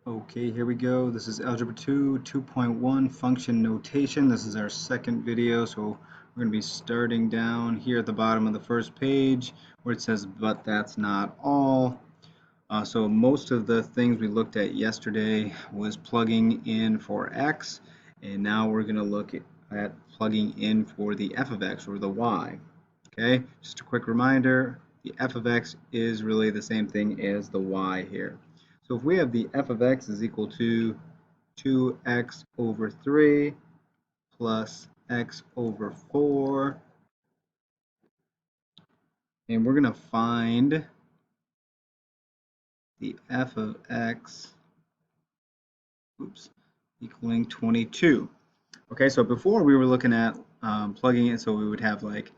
Okay, here we go. This is Algebra 2, 2.1 function notation. This is our second video, so we're going to be starting down here at the bottom of the first page where it says, but that's not all. So most of the things we looked at yesterday was plugging in for x, and now we're going to look at plugging in for the f of x, or the y. Okay, just a quick reminder, the f of x is really the same thing as the y here. So if we have the f of x is equal to 2x over 3 plus x over 4, and we're going to find the f of x, equaling 22. Okay, so before we were looking at plugging in, so we would have like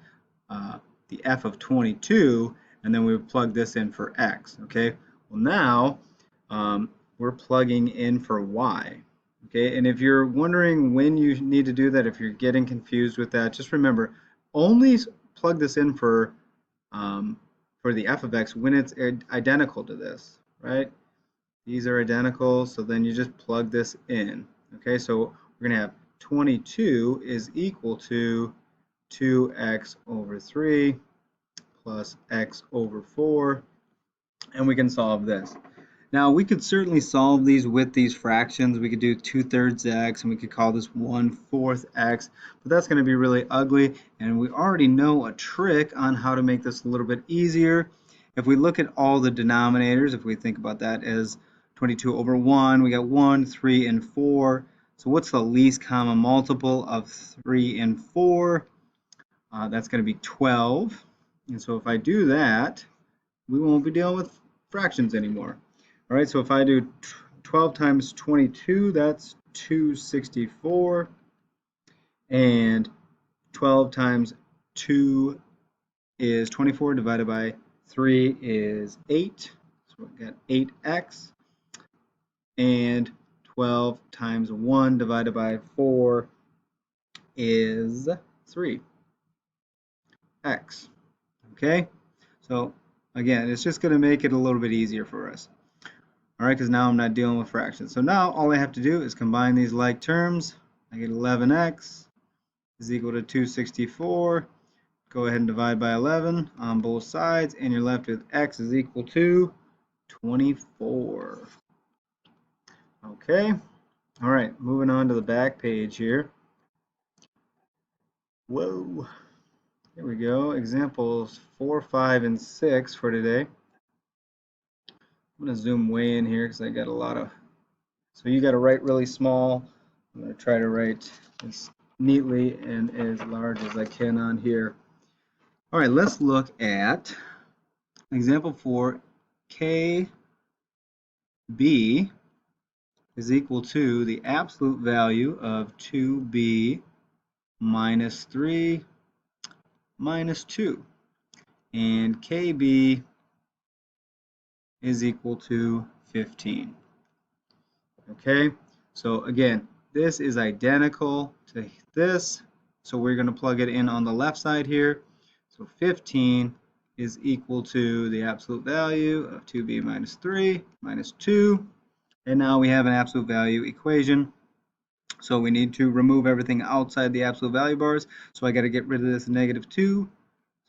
the f of 22, and then we would plug this in for x. Okay, well now we're plugging in for y. Okay, and if you're wondering when you need to do that, if you're getting confused with that, just remember, only plug this in for the f of x when it's identical to this, right? These are identical, so then you just plug this in. Okay, so we're going to have 22 is equal to 2x over 3 plus x over 4, and we can solve this. Now, we could certainly solve these with these fractions. We could do 2/3 x, and we could call this 1/4 x, but that's going to be really ugly, and we already know a trick on how to make this a little bit easier. If we look at all the denominators, if we think about that as 22 over 1, we got 1, 3, and 4. So what's the least common multiple of 3 and 4? That's going to be 12. And so if I do that, we won't be dealing with fractions anymore. All right, so if I do 12 times 22, that's 264. And 12 times 2 is 24, divided by 3 is 8. So we've got 8x. And 12 times 1 divided by 4 is 3x. Okay, so again, it's just going to make it a little bit easier for us. All right, because now I'm not dealing with fractions. So now all I have to do is combine these like terms. I get 11x is equal to 264. Go ahead and divide by 11 on both sides, and you're left with x is equal to 24. Okay, all right, moving on to the back page here. Whoa, here we go. Examples 4, 5, and 6 for today. I'm going to zoom way in here because I got a lot of, so you got to write really small. I'm going to try to write as neatly and as large as I can on here. All right, let's look at example 4. KB is equal to the absolute value of 2b minus 3 minus 2. And KB is equal to 15. Okay, so again, this is identical to this, so we're going to plug it in on the left side here. So 15 is equal to the absolute value of 2b minus 3 minus 2, and now we have an absolute value equation. So we need to remove everything outside the absolute value bars, so I got to get rid of this negative 2,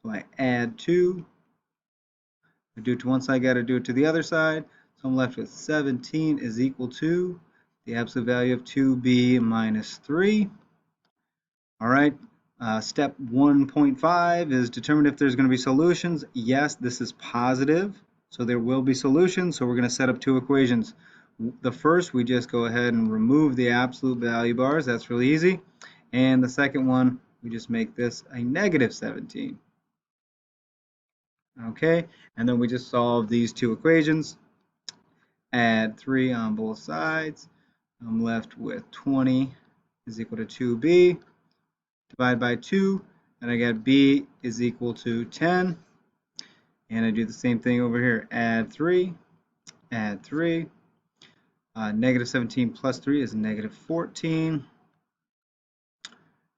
so I add 2. I do it to one side, I got to do it to the other side. So I'm left with 17 is equal to the absolute value of 2b minus 3. All right, step 1.5 is determine if there's going to be solutions. Yes, this is positive, so there will be solutions. So we're going to set up two equations. The first, we just go ahead and remove the absolute value bars. That's really easy. And the second one, we just make this a negative 17. Okay, and then we just solve these two equations. Add 3 on both sides. I'm left with 20 is equal to 2b. Divide by 2, and I got b is equal to 10. And I do the same thing over here. Add 3, add 3. Negative 17 plus 3 is negative 14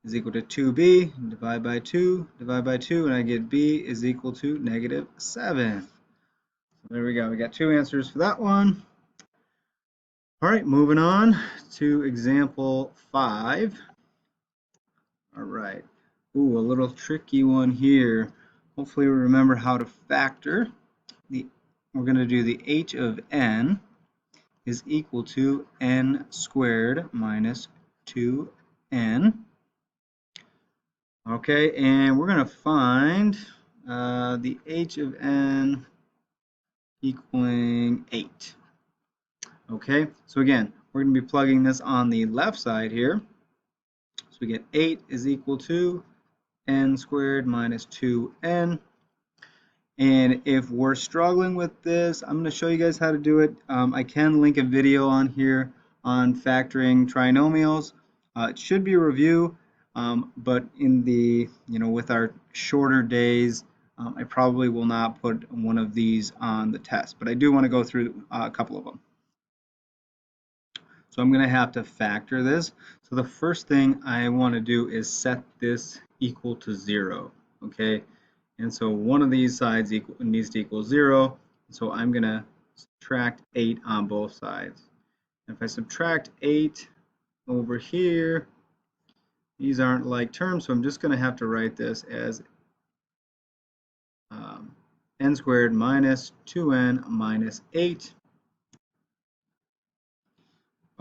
is equal to 2b. Divide by 2, and I get b is equal to negative 7. So there we go. We got two answers for that one. All right, moving on to example 5. All right. Ooh, a little tricky one here. Hopefully we remember how to factor. We're going to do the h of n is equal to n squared minus 2n. Okay, and we're going to find the h of n equaling 8. Okay, so again, we're going to be plugging this on the left side here. So we get 8 is equal to n squared minus 2n. And if we're struggling with this, I'm going to show you guys how to do it. I can link a video on here on factoring trinomials. It should be a review, but in the, with our shorter days, I probably will not put one of these on the test, but I do want to go through a couple of them. So I'm going to have to factor this. So the first thing I want to do is set this equal to 0, okay? And so one of these sides needs to equal 0. So I'm going to subtract 8 on both sides. If I subtract 8 over here, these aren't like terms, so I'm just going to have to write this as n squared minus 2n minus 8.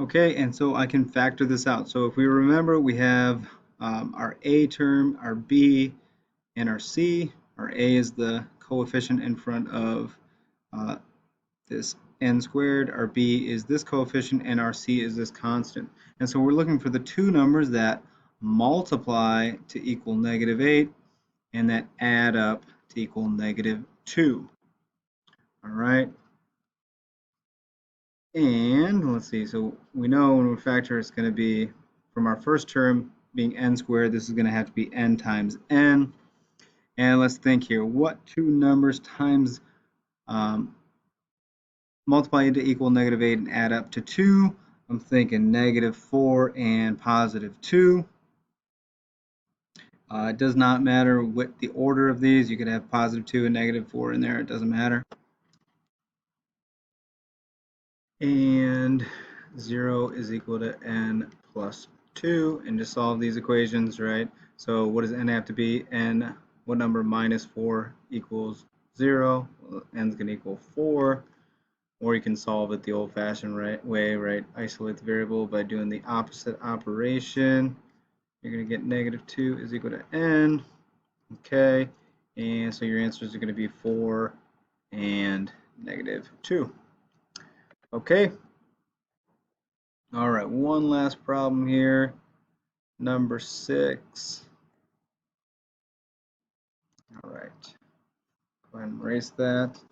Okay, and so I can factor this out. So if we remember, we have our a term, our b, and our c. Our a is the coefficient in front of this n squared, our b is this coefficient, and our c is this constant. And so we're looking for the two numbers that multiply to equal -8 and that add up to equal -2. All right. And let's see, so we know when we factor it's going to be, from our first term being n squared, this is going to have to be n times n. And let's think here, what two numbers times multiply to equal -8 and add up to 2? I'm thinking -4 and +2. It does not matter what the order of these. You could have +2 and -4 in there. It doesn't matter. And 0 is equal to n plus 2. And just solve these equations, right? So what does n have to be? N, what number minus 4 equals 0? Well, n is going to equal 4. Or you can solve it the old-fashioned way, right? Isolate the variable by doing the opposite operation. You're going to get -2 is equal to n. Okay, and so your answers are going to be 4 and -2. Okay. All right, one last problem here. Number 6. All right. Go ahead and erase that.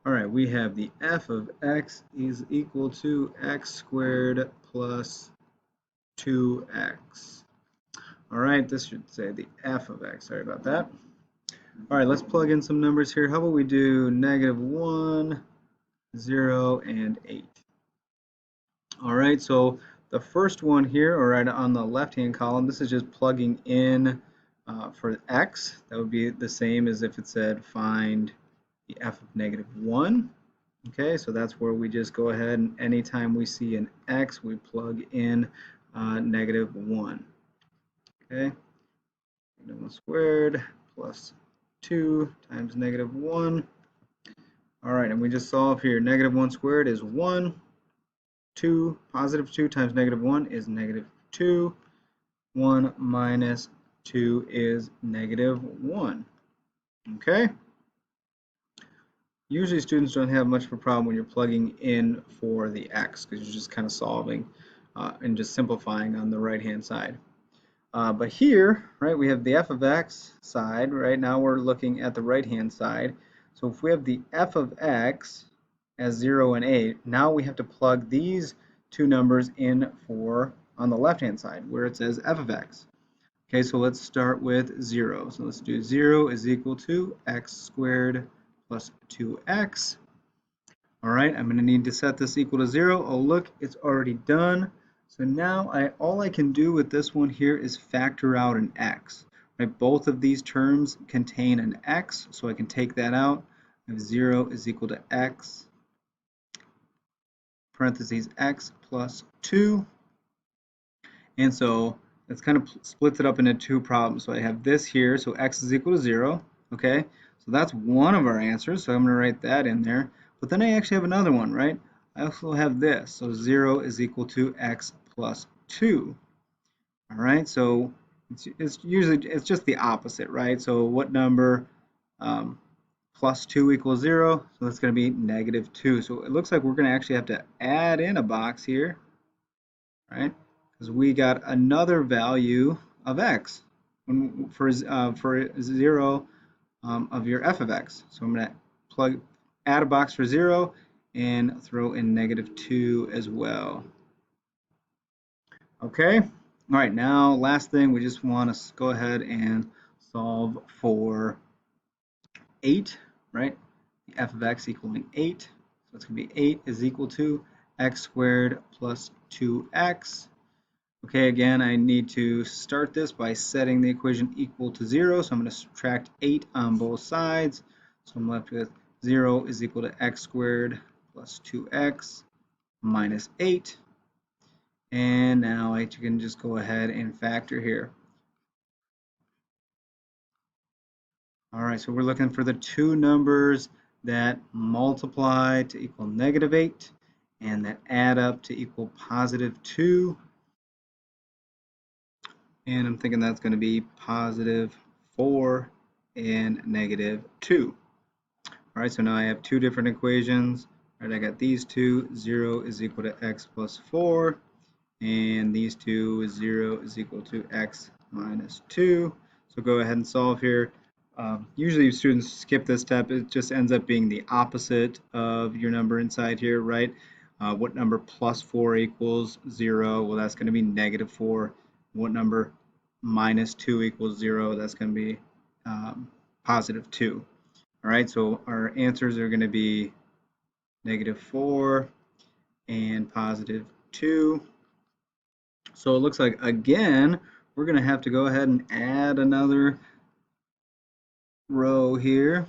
All right, we have the f of x is equal to x squared plus 2x. All right, this should say the f of x. Sorry about that. All right, let's plug in some numbers here. How about we do -1, 0, and 8. All right, so the first one here, or right on the left-hand column, this is just plugging in for x. That would be the same as if it said find the f of -1. Okay, so that's where we just go ahead and anytime we see an x, we plug in -1. Okay, -1 squared plus 2 times -1. All right, and we just solve here. -1 squared is 1. 2, +2 times -1 is -2. 1 minus 2 is -1. Okay? Usually students don't have much of a problem when you're plugging in for the x because you're just kind of solving and just simplifying on the right-hand side. But here, right, we have the f of x side. Right now we're looking at the right-hand side. So if we have the f of x as 0 and 8, now we have to plug these two numbers in for on the left-hand side where it says f of x. Okay, so let's start with 0. So let's do 0 is equal to x squared plus 2x. All right, I'm going to need to set this equal to 0. Oh, look, it's already done. So now all I can do with this one here is factor out an x. Right? Both of these terms contain an x, so I can take that out. I have 0 is equal to x parentheses x plus 2. And so that's kind of splits it up into two problems. So I have this here, so x is equal to 0. Okay, so that's one of our answers, so I'm going to write that in there. But then I actually have another one, right? I also have this, so 0 is equal to x plus 2. All right, so it's just the opposite, right? So what number plus 2 equals 0? So that's going to be negative 2. So it looks like we're going to actually have to add in a box here, right? Because we got another value of x for 0 of your f of x. So I'm going to add a box for 0 and throw in negative 2 as well. Okay, all right, now last thing, we just want to go ahead and solve for 8, right? The f of x equaling 8. So it's going to be 8 is equal to x squared plus 2x. Okay, again, I need to start this by setting the equation equal to 0. So I'm going to subtract 8 on both sides. So I'm left with 0 is equal to x squared plus 2x minus 8. And now I can just go ahead and factor here. All right, so we're looking for the two numbers that multiply to equal negative 8 and that add up to equal positive 2. And I'm thinking that's going to be positive 4 and negative 2. All right, so now I have two different equations. All right, I got these two. 0 is equal to x plus 4. And these two is 0 is equal to x minus 2. So go ahead and solve here. Usually students skip this step. It just ends up being the opposite of your number inside here, right? What number plus 4 equals 0? Well, that's going to be negative 4. What number minus 2 equals 0? That's going to be positive 2. All right, so our answers are going to be negative 4 and positive 2. So it looks like, again, we're going to have to go ahead and add another row here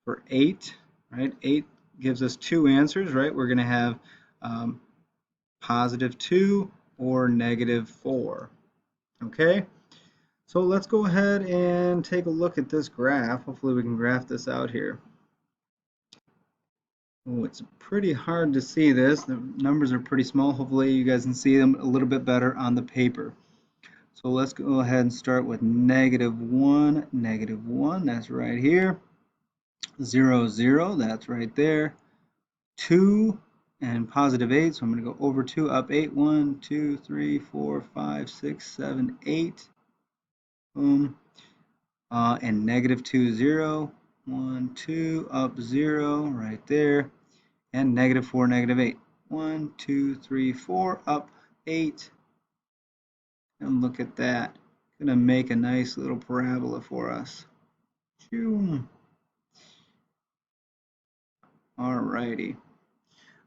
for 8, right? 8 gives us two answers, right? We're going to have positive 2 or negative 4, okay? So let's go ahead and take a look at this graph. Hopefully we can graph this out here. Oh, it's pretty hard to see this. The numbers are pretty small. Hopefully you guys can see them a little bit better on the paper. So let's go ahead and start with negative 1, that's right here. 0, 0, that's right there. 2 and positive 8, so I'm going to go over 2, up 8, 1, 2, 3, 4, 5, 6, 7, 8. Boom. And negative 2, 0, 1, 2, up 0, right there. And negative 4, negative 8. 1, 2, 3, 4, up 8. And look at that. Gonna make a nice little parabola for us. Alrighty.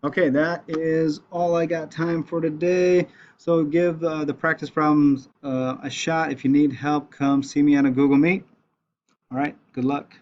Okay, that is all I got time for today. So give the practice problems a shot. If you need help, come see me on a Google Meet. All right, good luck.